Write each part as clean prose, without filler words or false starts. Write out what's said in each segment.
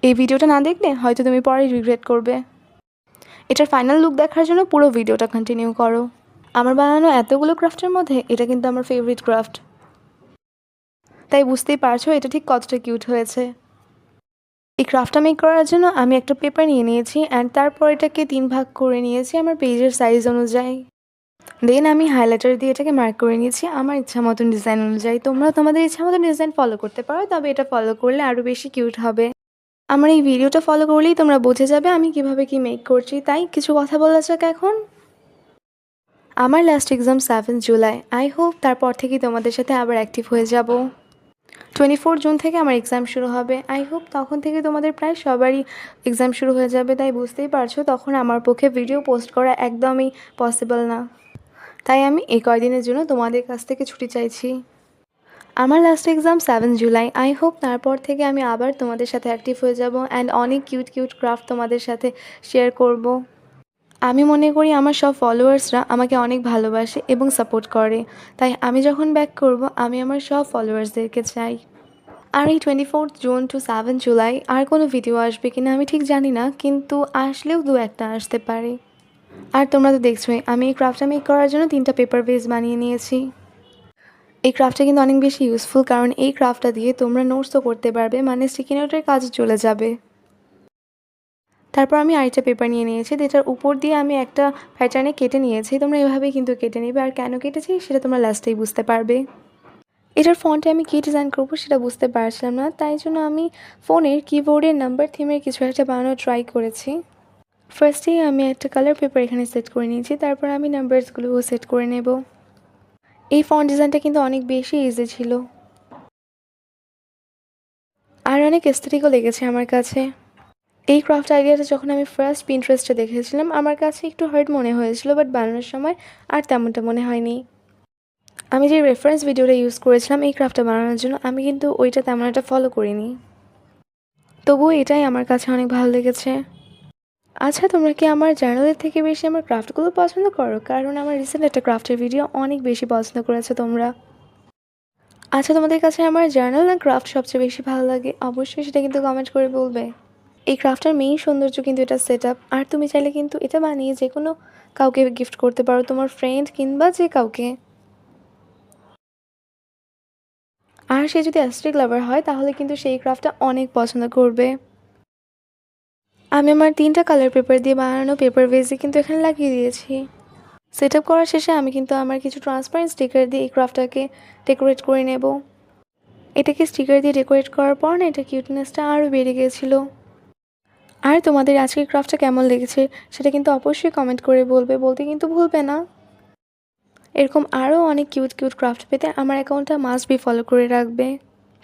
এই ভিডিওটা না দেখলে হয়তো তুমি পরে রিগ্রেট করবে। এটার ফাইনাল লুক দেখার জন্য পুরো ভিডিওটা কন্টিনিউ করো। আমার বানানো এতগুলো ক্রাফটের মধ্যে এটা কিন্তু আমার ফেভারিট ক্রাফট, তাই বুঝতেই পারছো এটা ঠিক কতটা কিউট হয়েছে। এই ক্রাফটটা মেক করার জন্য আমি একটা পেপার নিয়ে নিয়েছি অ্যান্ড তারপর এটাকে 3 ভাগ করে নিয়েছি আমার পেজের সাইজ অনুযায়ী। দেন আমি হাইলাইটার দিয়ে এটাকে মার্ক করে নিয়েছি আমার ইচ্ছা মতন ডিজাইন অনুযায়ী। তোমরা তোমাদের ইচ্ছা মতন ডিজাইন ফলো করতে পারো, তবে এটা ফলো করলে আরও বেশি কিউট হবে। আমার এই ভিডিওটা ফলো করলেই তোমরা বুঝে যাবে আমি কিভাবে কি মেক করছি। তাই কিছু কথা বলা যাক এখন। আমার last exam 7 July. I hope তারপর থেকেই তোমাদের সাথে আবার অ্যাক্টিভ হয়ে যাব। 24 জুন থেকে আমার এক্সাম শুরু হবে। আই হোপ তখন থেকে তোমাদের প্রায় সবারই এক্সাম শুরু হয়ে যাবে, তাই বুঝতেই পারছো তখন আমার পক্ষে ভিডিও পোস্ট করা একদমই পসিবল না। তাই আমি এই কয়দিনের জন্য তোমাদের কাছ থেকে ছুটি চাইছি। আমার last exam 7 July. I hope তারপর থেকে আমি আবার তোমাদের সাথে অ্যাক্টিভ হয়ে যাব অ্যান্ড অনেক কিউট কিউট ক্রাফট তোমাদের সাথে শেয়ার করব। আমি মনে করি আমার সব ফলোয়ার্সরা আমাকে অনেক ভালোবাসে এবং সাপোর্ট করে, তাই আমি যখন ব্যাক করব আমি আমার সব ফলোয়ার্সদেরকে চাই। আর এই 24 জুন টু 7 জুলাই আর কোনো ভিডিও আসবে কিনা আমি ঠিক জানি না, কিন্তু আসলেও 2-1টা আসতে পারে। আর তোমরা তো দেখছোই আমি এই ক্রাফটটা মেক করার জন্য 3টা পেপার বেস বানিয়ে নিয়েছি। এই ক্রাফটটা কিন্তু অনেক বেশি ইউজফুল, কারণ এই ক্রাফটটা দিয়ে তোমরা নোটসও করতে পারবে, মানে স্টিকি নোটের কাজ চলে যাবে। তারপর আমি আরেকটা পেপার নিয়ে নিয়েছি, যেটার উপর দিয়ে আমি একটা প্যাটার্নে কেটে নিয়েছি। তোমরা এভাবেই কিন্তু কেটে নেবে, আর কেন কেটেছি সেটা তোমরা লাস্টেই বুঝতে পারবে। এটার ফন্টে আমি কী ডিজাইন করবো সেটা বুঝতে পারছিলাম না, তাই জন্য আমি ফোনের কিবোর্ডের নাম্বার থিমের কিছু একটা বানানোর ট্রাই করেছি। ফার্স্টেই আমি একটা কালার পেপার এখানে সেট করে নিয়েছি, তারপর আমি নাম্বারসগুলোও সেট করে নেব। এই ফন্ট ডিজাইনটা কিন্তু অনেক বেশি ইজি ছিল আর অনেক এস্থেটিকও লেগেছে আমার কাছে। এই ক্রাফট আইডিয়াটা যখন আমি ফার্স্ট পিন্টারেস্টে দেখেছিলাম আমার কাছে একটু হার্ড মনে হয়েছিল, বাট বানানোর সময় আর তেমনটা মনে হয়নি। আমি যে রেফারেন্স ভিডিওটা ইউজ করেছিলাম এই ক্রাফটটা বানানোর জন্য আমি কিন্তু ওইটা তেমন একটা ফলো করিনি, তবুও এটাই আমার কাছে অনেক ভালো লেগেছে। আচ্ছা, তোমরা কি আমার জার্নালের থেকে বেশি আমার ক্রাফটগুলো পছন্দ করো? কারণ আমার রিসেন্ট একটা ক্রাফটের ভিডিও অনেক বেশি পছন্দ করেছো তোমরা। আচ্ছা, তোমাদের কাছে আমার জার্নাল না ক্রাফট সবচেয়ে বেশি ভালো লাগে? অবশ্যই সেটা কিন্তু কমেন্ট করে বলবে। এই ক্রাফটের মেইন সৌন্দর্য কিন্তু এটা সেট আপ, আর তুমি চাইলে কিন্তু এটা বানিয়ে যে কোনো কাউকে গিফট করতে পারো, তোমার ফ্রেন্ড কিংবা যে কাউকে। আর সে যদি অ্যাস্থেটিক লাভার হয় তাহলে কিন্তু সেই ক্রাফটটা অনেক পছন্দ করবে। আমি আমার 3টা কালার পেপার দিয়ে বানানো পেপার ভেজে কিন্তু এখানে লাগিয়ে দিয়েছি। সেট আপ করার শেষে আমি কিন্তু আমার কিছু ট্রান্সপারেন্ট স্টিকার দিয়ে এই ক্রাফটটাকে ডেকোরেট করে নেব। এটাকে স্টিকার দিয়ে ডেকোরেট করার পর না এটা কিউটনেসটা আরও বেড়ে গিয়েছিলো। আর তোমাদের আজকের ক্রাফটটা কেমন লেগেছে সেটা কিন্তু অবশ্যই কমেন্ট করে বলবে, বলতে কিন্তু ভুলবে না। এরকম আরও অনেক কিউট কিউট ক্রাফট পেতে আমার অ্যাকাউন্টটা মাস্ট বি ফলো করে রাখবে,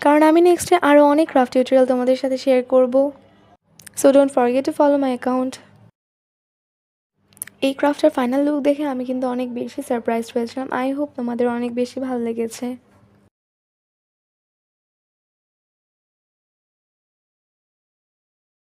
কারণ আমি নেক্সটে আরও অনেক ক্রাফট টিউটোরিয়াল তোমাদের সাথে শেয়ার করব। So don't forget to follow my account. এই ক্রাফটের ফাইনাল লুক দেখে আমি কিন্তু অনেক বেশি সারপ্রাইজড হয়েছিলাম। আই হোপ তোমাদের অনেক বেশি ভালো লেগেছে।